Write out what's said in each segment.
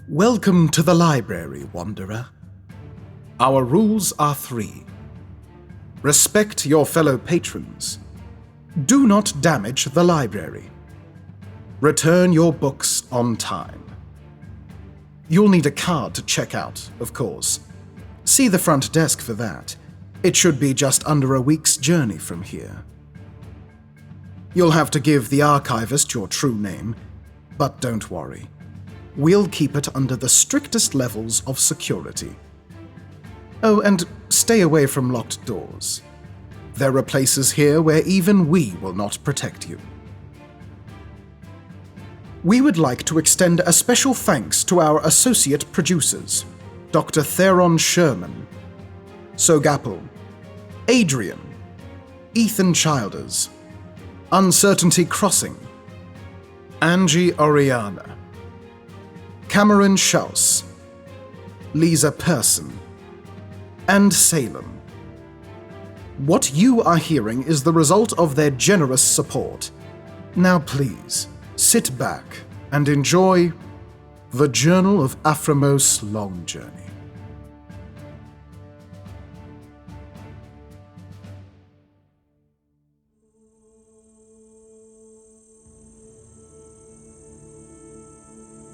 Welcome to the library, Wanderer. Our rules are 3. Respect your fellow patrons. Do not damage the library. Return your books on time. You'll need a card to check out, of course. See the front desk for that. It should be just under a week's journey from here. You'll have to give the archivist your true name, but don't worry. We'll keep it under the strictest levels of security. Oh, and stay away from locked doors. There are places here where even we will not protect you. We would like to extend a special thanks to our associate producers, Dr. Theron Sherman, Sogaple, Adrian, Ethan Childers, UncertaintyCrossing, Angie Orellana, Kameron Chausse, Liza Persson, and Salem. What you are hearing is the result of their generous support. Now please, sit back and enjoy the Journal of Aframos Longjourney.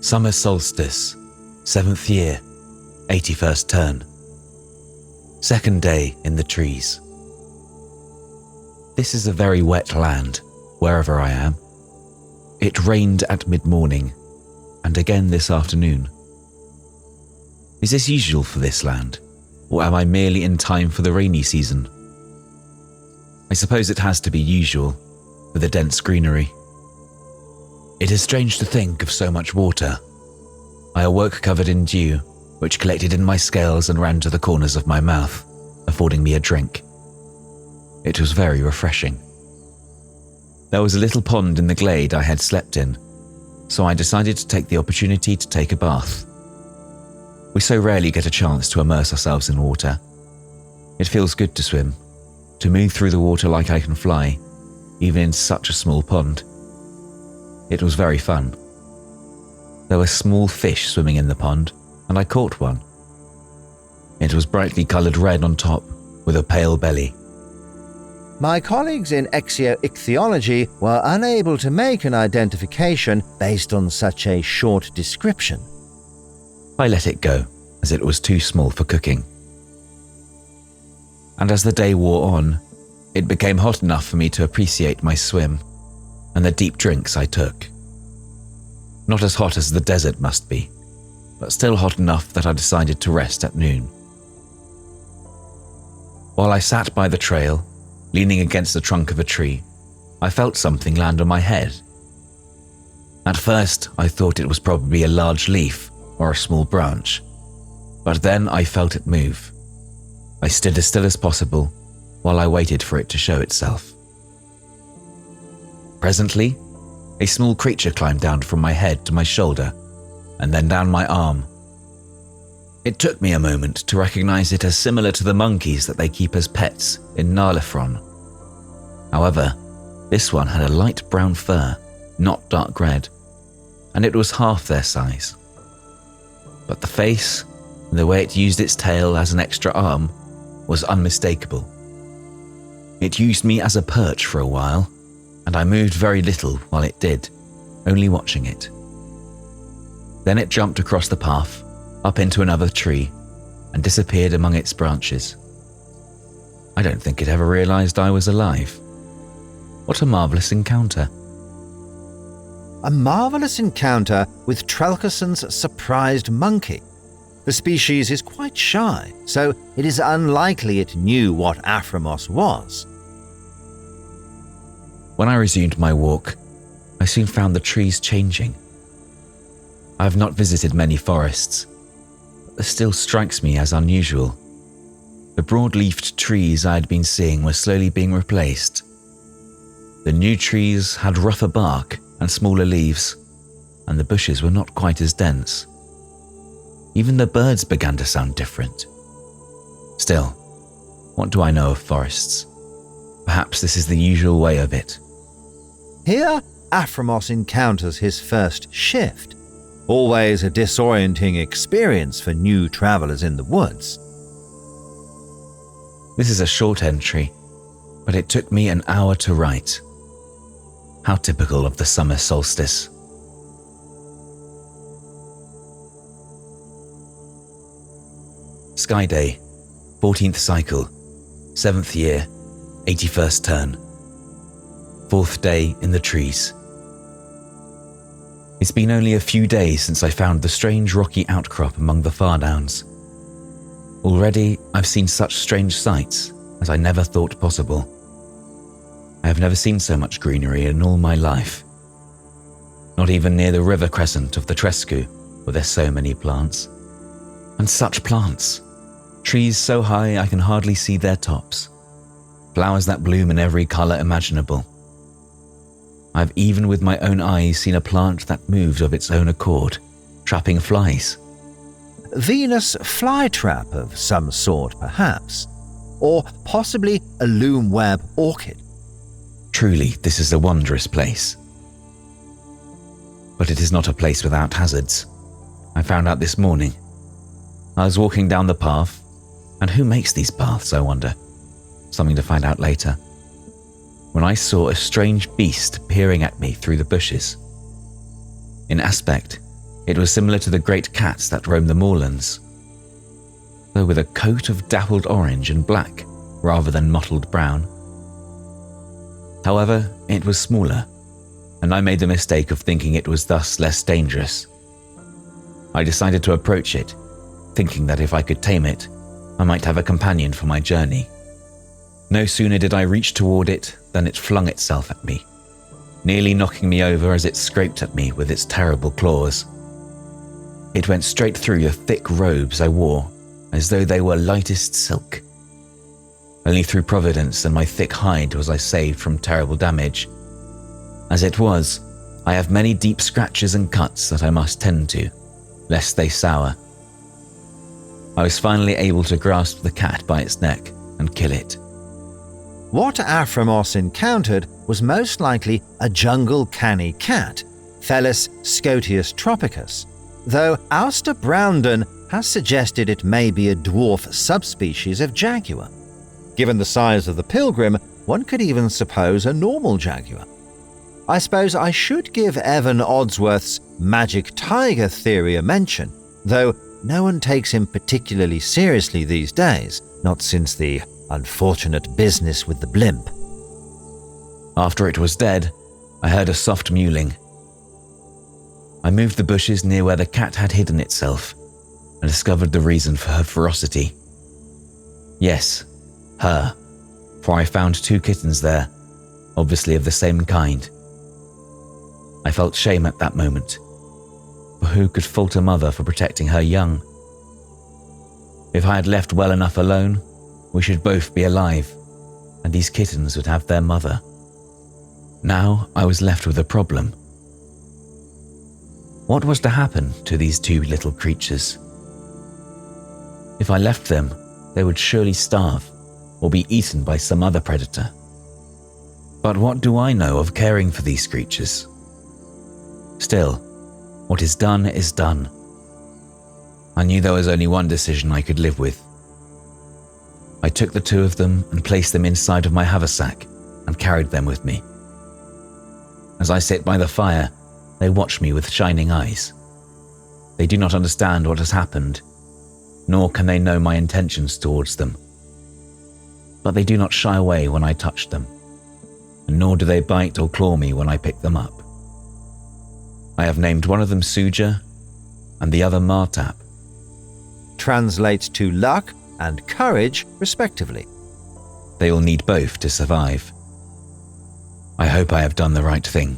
Summer solstice, 7th year, 81st turn. 2nd day in the trees. This is a very wet land, wherever I am. It rained at mid-morning, and again this afternoon. Is this usual for this land, or am I merely in time for the rainy season? I suppose it has to be usual, with the dense greenery. It is strange to think of so much water. I awoke covered in dew, which collected in my scales and ran to the corners of my mouth, affording me a drink. It was very refreshing. There was a little pond in the glade I had slept in, so I decided to take the opportunity to take a bath. We so rarely get a chance to immerse ourselves in water. It feels good to swim, to move through the water like I can fly, even in such a small pond. It was very fun. There were small fish swimming in the pond, and I caught one. It was brightly coloured red on top, with a pale belly. My colleagues in exoichthyology were unable to make an identification based on such a short description. I let it go, as it was too small for cooking. And as the day wore on, it became hot enough for me to appreciate my swim and the deep drinks I took. Not as hot as the desert must be, but still hot enough that I decided to rest at noon. While I sat by the trail, leaning against the trunk of a tree, I felt something land on my head. At first, I thought it was probably a large leaf or a small branch, but then I felt it move. I stood as still as possible while I waited for it to show itself. Presently, a small creature climbed down from my head to my shoulder and then down my arm. It took me a moment to recognize it as similar to the monkeys that they keep as pets in Narlefron. However, this one had a light brown fur, not dark red, and it was half their size. But the face, and the way it used its tail as an extra arm, was unmistakable. It used me as a perch for a while, and I moved very little while it did, only watching it. Then it jumped across the path, up into another tree, and disappeared among its branches. I don't think it ever realized I was alive. What a marvelous encounter. A marvelous encounter with Trelkeson's surprised monkey. The species is quite shy, so it is unlikely it knew what Aframos was. When I resumed my walk, I soon found the trees changing. I have not visited many forests, but this still strikes me as unusual. The broad-leafed trees I had been seeing were slowly being replaced. The new trees had rougher bark and smaller leaves, and the bushes were not quite as dense. Even the birds began to sound different. Still, what do I know of forests? Perhaps this is the usual way of it. Here, Aframos encounters his first shift. always a disorienting experience for new travelers in the woods. This is a short entry, but it took me an hour to write. How typical of the summer solstice. Sky Day, 14th cycle, 7th year, 81st turn. 4th day in the trees. It's been only a few days since I found the strange rocky outcrop among the far downs. Already, I've seen such strange sights as I never thought possible. I have never seen so much greenery in all my life. Not even near the river crescent of the Trescu were there so many plants. And such plants! Trees so high I can hardly see their tops. Flowers that bloom in every colour imaginable. I've even with my own eyes seen a plant that moves of its own accord, trapping flies. Venus flytrap of some sort, perhaps. Or possibly a loom web orchid. Truly, this is a wondrous place. But it is not a place without hazards. I found out this morning. I was walking down the path, and who makes these paths, I wonder? Something to find out later. When I saw a strange beast peering at me through the bushes. In aspect, it was similar to the great cats that roam the moorlands, though with a coat of dappled orange and black rather than mottled brown. However, it was smaller, and I made the mistake of thinking it was thus less dangerous. I decided to approach it, thinking that if I could tame it, I might have a companion for my journey. No sooner did I reach toward it than it flung itself at me, nearly knocking me over as it scraped at me with its terrible claws. It went straight through the thick robes I wore, as though they were lightest silk. Only through Providence and my thick hide was I saved from terrible damage. As it was, I have many deep scratches and cuts that I must tend to, lest they sour. I was finally able to grasp the cat by its neck and kill it. What Aframos encountered was most likely a jungle canny cat, Felis scotius tropicus, though Auster Browndon has suggested it may be a dwarf subspecies of jaguar. Given the size of the pilgrim, one could even suppose a normal jaguar. I suppose I should give Evan Oddsworth's magic tiger theory a mention, though no one takes him particularly seriously these days, not since the unfortunate business with the blimp. After it was dead, I heard a soft mewling. I moved the bushes near where the cat had hidden itself and discovered the reason for her ferocity. Yes, her, for I found 2 kittens there, obviously of the same kind. I felt shame at that moment, for who could fault a mother for protecting her young? If I had left well enough alone, we should both be alive, and these kittens would have their mother. Now I was left with a problem. What was to happen to these 2 little creatures? If I left them, they would surely starve or be eaten by some other predator. But what do I know of caring for these creatures? Still, what is done is done. I knew there was only one decision I could live with. I took the 2 of them and placed them inside of my haversack and carried them with me. As I sit by the fire, they watch me with shining eyes. They do not understand what has happened, nor can they know my intentions towards them. But they do not shy away when I touch them, and nor do they bite or claw me when I pick them up. I have named one of them Suja and the other Martap. Translates to luck and courage, respectively. They will need both to survive. I hope I have done the right thing.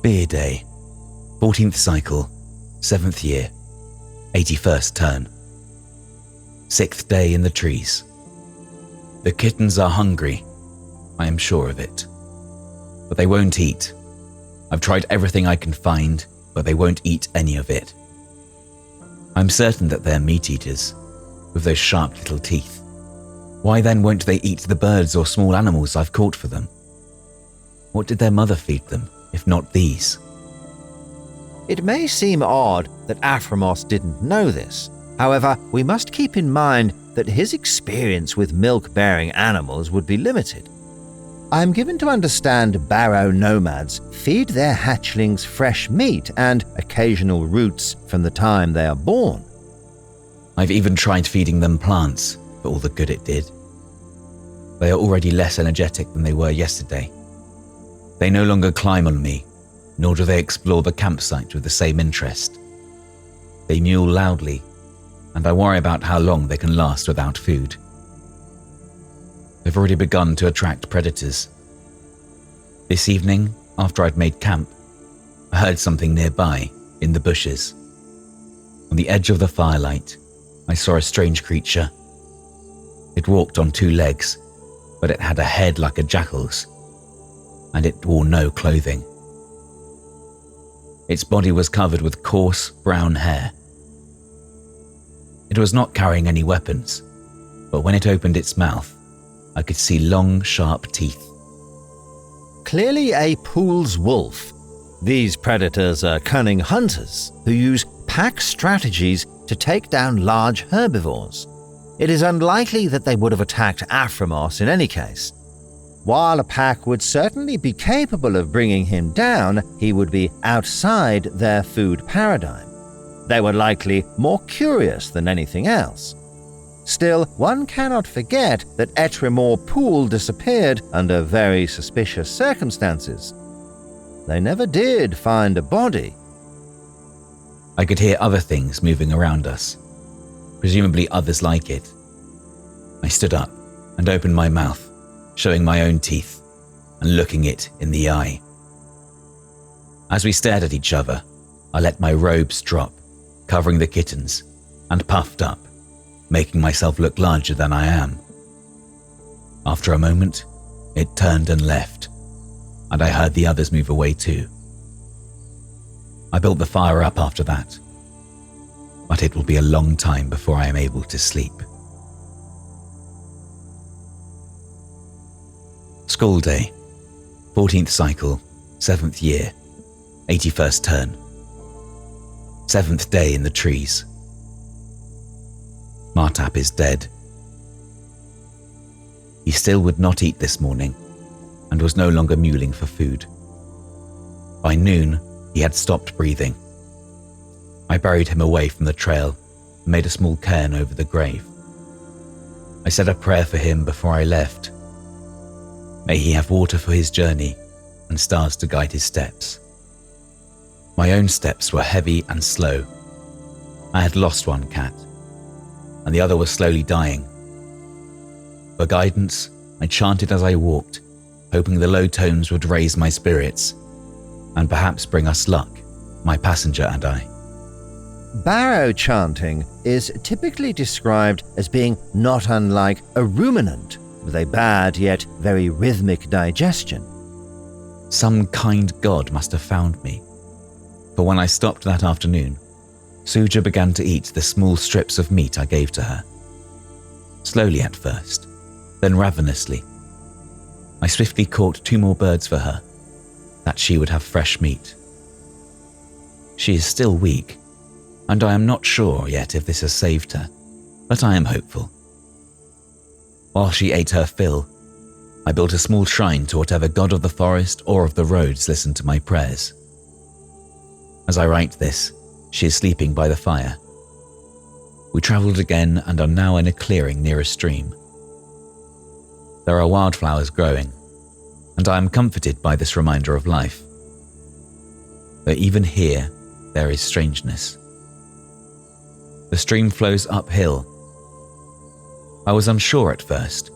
Beer Day, 14th cycle, 7th year, 81st turn. 6th day in the trees. The kittens are hungry, I am sure of it. But they won't eat. I've tried everything I can find, but they won't eat any of it. I'm certain that they're meat eaters, with those sharp little teeth. Why then won't they eat the birds or small animals I've caught for them? What did their mother feed them, if not these? It may seem odd that Aframos didn't know this. However, we must keep in mind that his experience with milk-bearing animals would be limited. I am given to understand barrow nomads feed their hatchlings fresh meat and occasional roots from the time they are born. I've even tried feeding them plants, for all the good it did. They are already less energetic than they were yesterday. They no longer climb on me, nor do they explore the campsite with the same interest. They mew loudly, and I worry about how long they can last without food. They've already begun to attract predators. This evening, after I'd made camp, I heard something nearby, in the bushes. On the edge of the firelight, I saw a strange creature. It walked on 2 legs, but it had a head like a jackal's, and it wore no clothing. Its body was covered with coarse, brown hair. It was not carrying any weapons, but when it opened its mouth, I could see long, sharp teeth. Clearly a Pool's wolf. These predators are cunning hunters who use pack strategies to take down large herbivores. It is unlikely that they would have attacked Aframos in any case. While a pack would certainly be capable of bringing him down, he would be outside their food paradigm. They were likely more curious than anything else. Still, one cannot forget that Etrimor Pool disappeared under very suspicious circumstances. They never did find a body. I could hear other things moving around us, presumably others like it. I stood up and opened my mouth, showing my own teeth and looking it in the eye. As we stared at each other, I let my robes drop, covering the kittens, and puffed up, making myself look larger than I am. After a moment, it turned and left, and I heard the others move away too. I built the fire up after that, but it will be a long time before I am able to sleep. School day, 14th cycle, 7th year, 81st turn. 7th day in the trees. Martap is dead. He still would not eat this morning and was no longer mewling for food. By noon, he had stopped breathing. I buried him away from the trail and made a small cairn over the grave. I said a prayer for him before I left. May he have water for his journey and stars to guide his steps. My own steps were heavy and slow. I had lost one cat, and the other was slowly dying. For guidance, I chanted as I walked, hoping the low tones would raise my spirits and perhaps bring us luck, my passenger and I. Barrow chanting is typically described as being not unlike a ruminant with a bad yet very rhythmic digestion. Some kind god must have found me, for when I stopped that afternoon, Suja began to eat the small strips of meat I gave to her. Slowly at first, then ravenously. I swiftly caught 2 more birds for her, that she would have fresh meat. She is still weak, and I am not sure yet if this has saved her, but I am hopeful. While she ate her fill, I built a small shrine to whatever god of the forest or of the roads listened to my prayers. As I write this, she is sleeping by the fire. We travelled again and are now in a clearing near a stream. There are wildflowers growing, and I am comforted by this reminder of life. Though even here, there is strangeness. The stream flows uphill. I was unsure at first,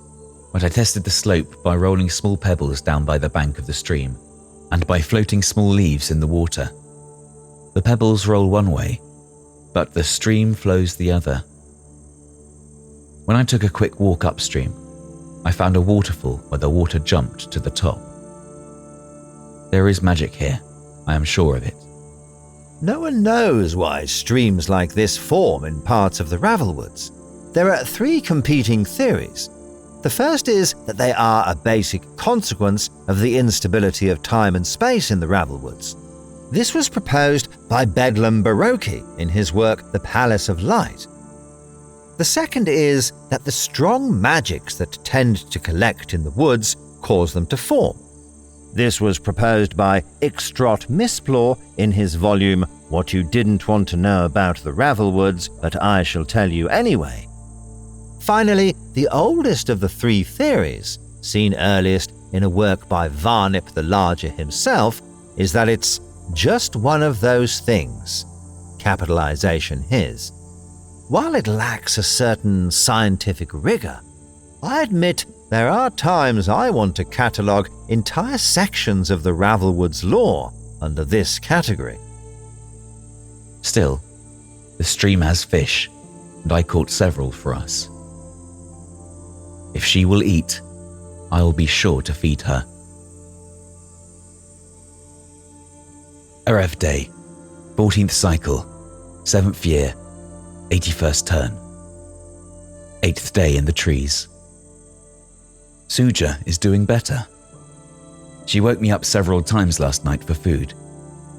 but I tested the slope by rolling small pebbles down by the bank of the stream, and by floating small leaves in the water. The pebbles roll one way, but the stream flows the other. When I took a quick walk upstream, I found a waterfall where the water jumped to the top. There is magic here, I am sure of it. No one knows why streams like this form in parts of the Ravelwoods. There are 3 competing theories. The first is that they are a basic consequence of the instability of time and space in the Ravelwoods. This was proposed by Bedlam Baroque in his work The Palace of Light. The second is that the strong magics that tend to collect in the woods cause them to form. This was proposed by Ixtrot Misplaw in his volume What You Didn't Want to Know About the Ravelwoods, But I Shall Tell You Anyway. Finally, the oldest of the three theories, seen earliest in a work by Varnip the Larger himself, is that it's just one of those things, capitalization his. While it lacks a certain scientific rigor, I admit there are times I want to catalogue entire sections of the Ravelwoods lore under this category. Still, the stream has fish, and I caught several for us. If she will eat, I will be sure to feed her. Erev Day, 14th cycle, 7th year, 81st turn. 8th day in the trees. Suja is doing better. She woke me up several times last night for food,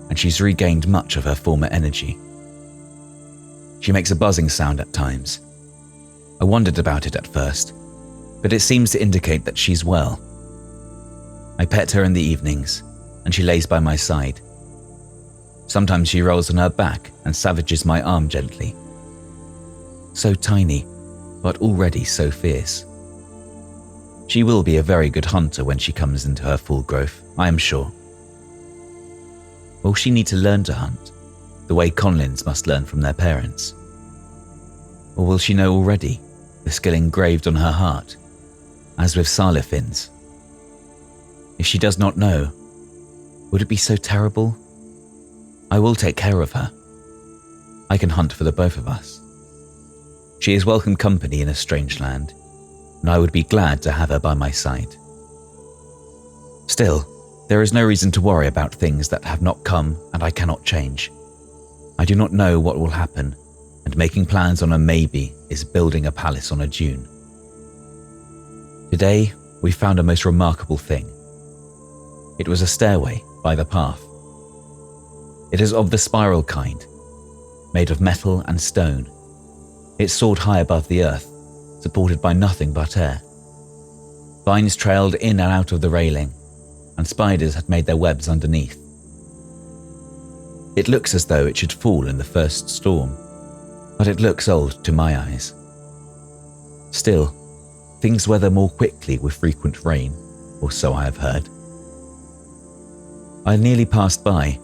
and she's regained much of her former energy. She makes a buzzing sound at times. I wondered about it at first, but it seems to indicate that she's well. I pet her in the evenings, and she lays by my side. Sometimes she rolls on her back and savages my arm gently. So tiny, but already so fierce. She will be a very good hunter when she comes into her full growth, I am sure. Will she need to learn to hunt, the way conlins must learn from their parents? Or will she know already, the skill engraved on her heart, as with Salifins? If she does not know, would it be so terrible? I will take care of her. I can hunt for the both of us. She is welcome company in a strange land, and I would be glad to have her by my side. Still, there is no reason to worry about things that have not come and I cannot change. I do not know what will happen, and making plans on a maybe is building a palace on a dune. Today, we found a most remarkable thing. It was a stairway by the path. It is of the spiral kind, made of metal and stone. It soared high above the earth, supported by nothing but air. Vines trailed in and out of the railing, and spiders had made their webs underneath. It looks as though it should fall in the first storm, but it looks old to my eyes. Still, things weather more quickly with frequent rain, or so I have heard. I nearly passed by,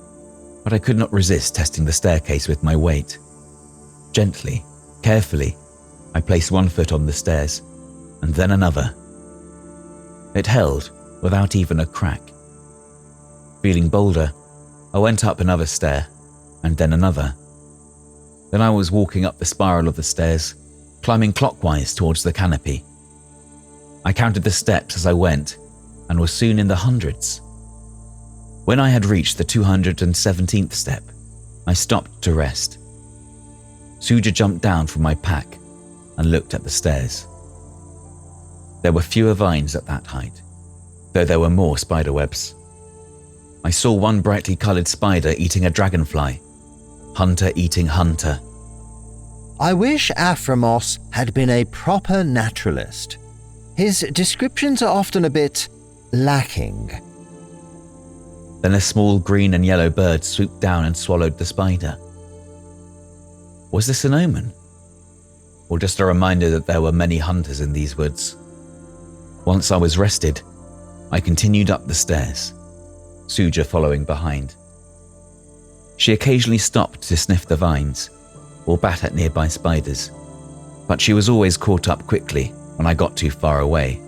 but I could not resist testing the staircase with my weight. Gently, carefully, I placed one foot on the stairs, and then another. It held without even a crack. Feeling bolder, I went up another stair, and then another. Then I was walking up the spiral of the stairs, climbing clockwise towards the canopy. I counted the steps as I went, and was soon in the hundreds. When I had reached the 217th step, I stopped to rest. Suja jumped down from my pack and looked at the stairs. There were fewer vines at that height, though there were more spiderwebs. I saw one brightly coloured spider eating a dragonfly, hunter eating hunter. I wish Aframos had been a proper naturalist. His descriptions are often a bit lacking. Then a small green and yellow bird swooped down and swallowed the spider. Was this an omen? Or just a reminder that there were many hunters in these woods? Once I was rested, I continued up the stairs, Suja following behind. She occasionally stopped to sniff the vines or bat at nearby spiders, but she was always caught up quickly when I got too far away.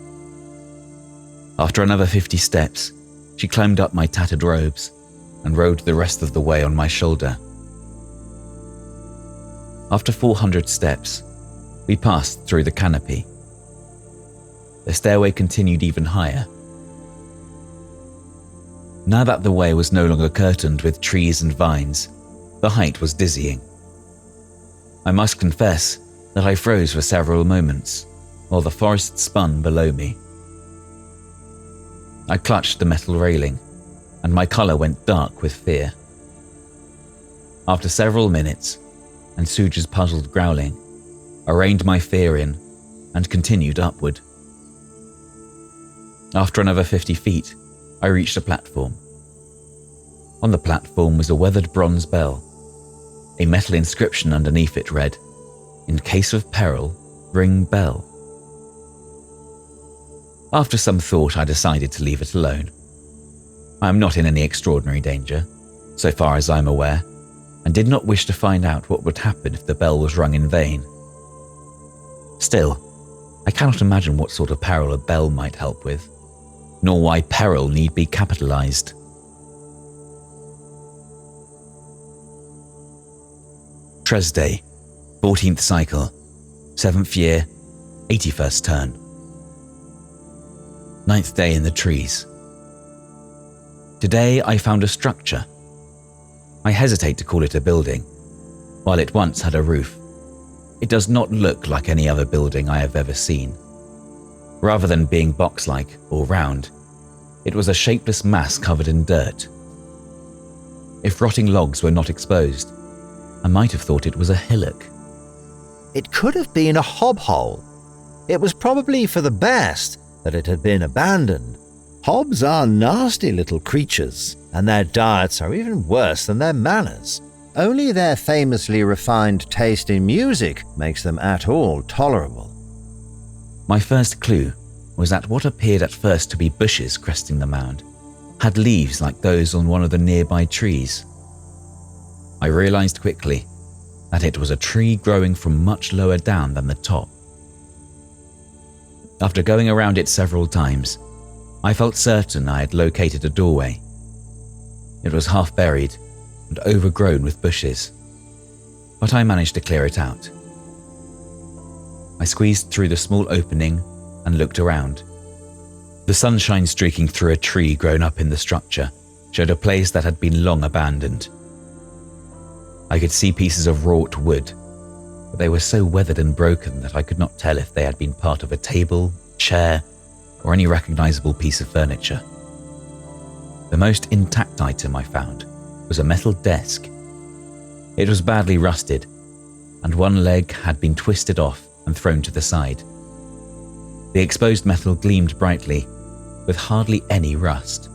After another 50 steps, she climbed up my tattered robes and rode the rest of the way on my shoulder. After 400 steps, we passed through the canopy. The stairway continued even higher. Now that the way was no longer curtained with trees and vines, the height was dizzying. I must confess that I froze for several moments, while the forest spun below me. I clutched the metal railing, and my colour went dark with fear. After several minutes, and Suja's puzzled growling, I reined my fear in and continued upward. After another 50 feet, I reached a platform. On the platform was a weathered bronze bell. A metal inscription underneath it read, "In case of peril, ring bell." After some thought, I decided to leave it alone. I am not in any extraordinary danger, so far as I am aware, and did not wish to find out what would happen if the bell was rung in vain. Still, I cannot imagine what sort of peril a bell might help with, nor why peril need be capitalized. Tresday, 14th cycle, 7th year, 81st turn. 9th day in the trees. Today I found a structure. I hesitate to call it a building. While it once had a roof, it does not look like any other building I have ever seen. Rather than being box-like or round, it was a shapeless mass covered in dirt. If rotting logs were not exposed, I might have thought it was a hillock. It could have been a hobhole. It was probably for the best that it had been abandoned. Hobs are nasty little creatures, and their diets are even worse than their manners. Only their famously refined taste in music makes them at all tolerable. My first clue was that what appeared at first to be bushes cresting the mound had leaves like those on one of the nearby trees. I realized quickly that it was a tree growing from much lower down than the top. After going around it several times, I felt certain I had located a doorway. It was half buried and overgrown with bushes, but I managed to clear it out. I squeezed through the small opening and looked around. The sunshine streaking through a tree grown up in the structure showed a place that had been long abandoned. I could see pieces of wrought wood, but they were so weathered and broken that I could not tell if they had been part of a table, chair, or any recognizable piece of furniture. The most intact item I found was a metal desk. It was badly rusted, and one leg had been twisted off and thrown to the side. The exposed metal gleamed brightly, with hardly any rust.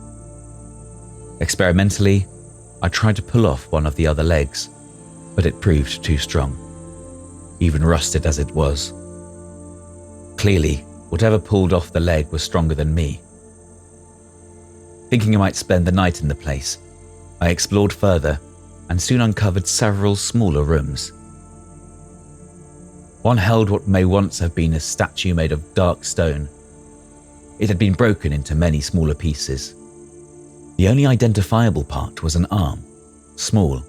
Experimentally, I tried to pull off one of the other legs, but it proved too strong, even rusted as it was. Clearly, whatever pulled off the leg was stronger than me. Thinking I might spend the night in the place, I explored further and soon uncovered several smaller rooms. One held what may once have been a statue made of dark stone. It had been broken into many smaller pieces. The only identifiable part was an arm, small,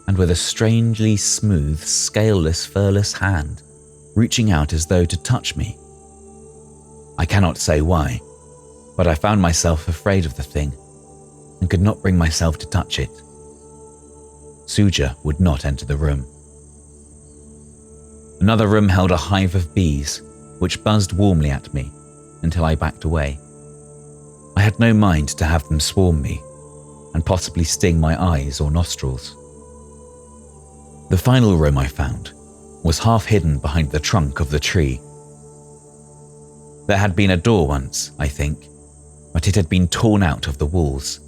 and with a strangely smooth, scaleless, furless hand, reaching out as though to touch me. I cannot say why, but I found myself afraid of the thing and could not bring myself to touch it. Suja would not enter the room. Another room held a hive of bees, which buzzed warmly at me until I backed away. I had no mind to have them swarm me and possibly sting my eyes or nostrils. The final room I found was half hidden behind the trunk of the tree. There had been a door once, I think, but it had been torn out of the walls.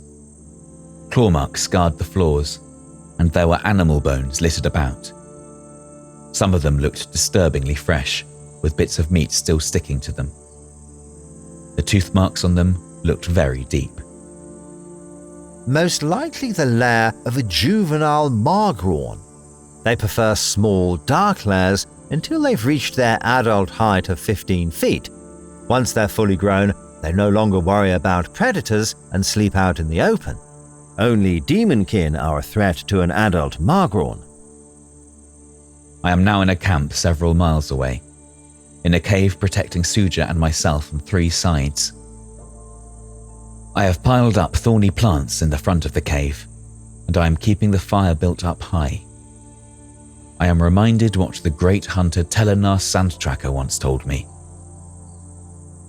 Claw marks scarred the floors, and there were animal bones littered about. Some of them looked disturbingly fresh, with bits of meat still sticking to them. The tooth marks on them looked very deep. Most likely the lair of a juvenile margroin. They prefer small, dark lairs until they've reached their adult height of 15 feet. Once they're fully grown, they no longer worry about predators and sleep out in the open. Only demonkin are a threat to an adult margroin. I am now in a camp several miles away, in a cave protecting Suja and myself on 3 sides. I have piled up thorny plants in the front of the cave, and I am keeping the fire built up high. I am reminded what the great hunter Telenar Sandtracker once told me,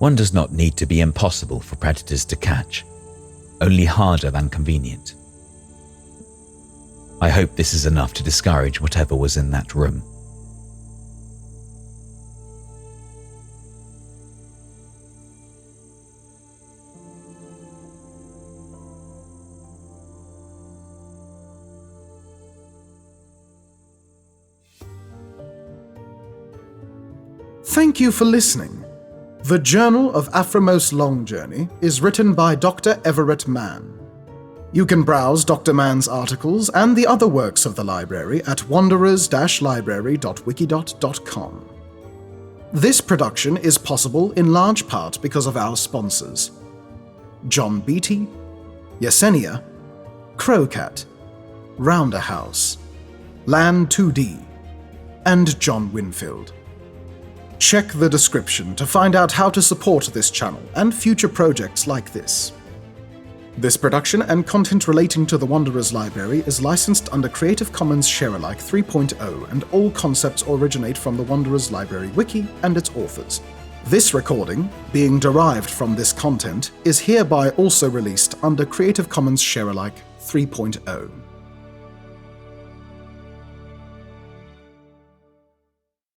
One does not need to be impossible for predators to catch, only harder than convenient. I hope this is enough to discourage whatever was in that room. Thank you for listening. The Journal of Aframos Longjourney is written by Dr. Everett Mann. You can browse Dr. Mann's articles and the other works of the library at wanderers-library.wikidot.com. This production is possible in large part because of our sponsors: John Beatty, Yesenia, Crowcat, Rounder House, Lan 2D, and John Whinfield. Check the description to find out how to support this channel and future projects like this. This production and content relating to the Wanderers Library is licensed under Creative Commons Sharealike 3.0, and all concepts originate from the Wanderers Library Wiki and its authors. This recording, being derived from this content, is hereby also released under Creative Commons Sharealike 3.0.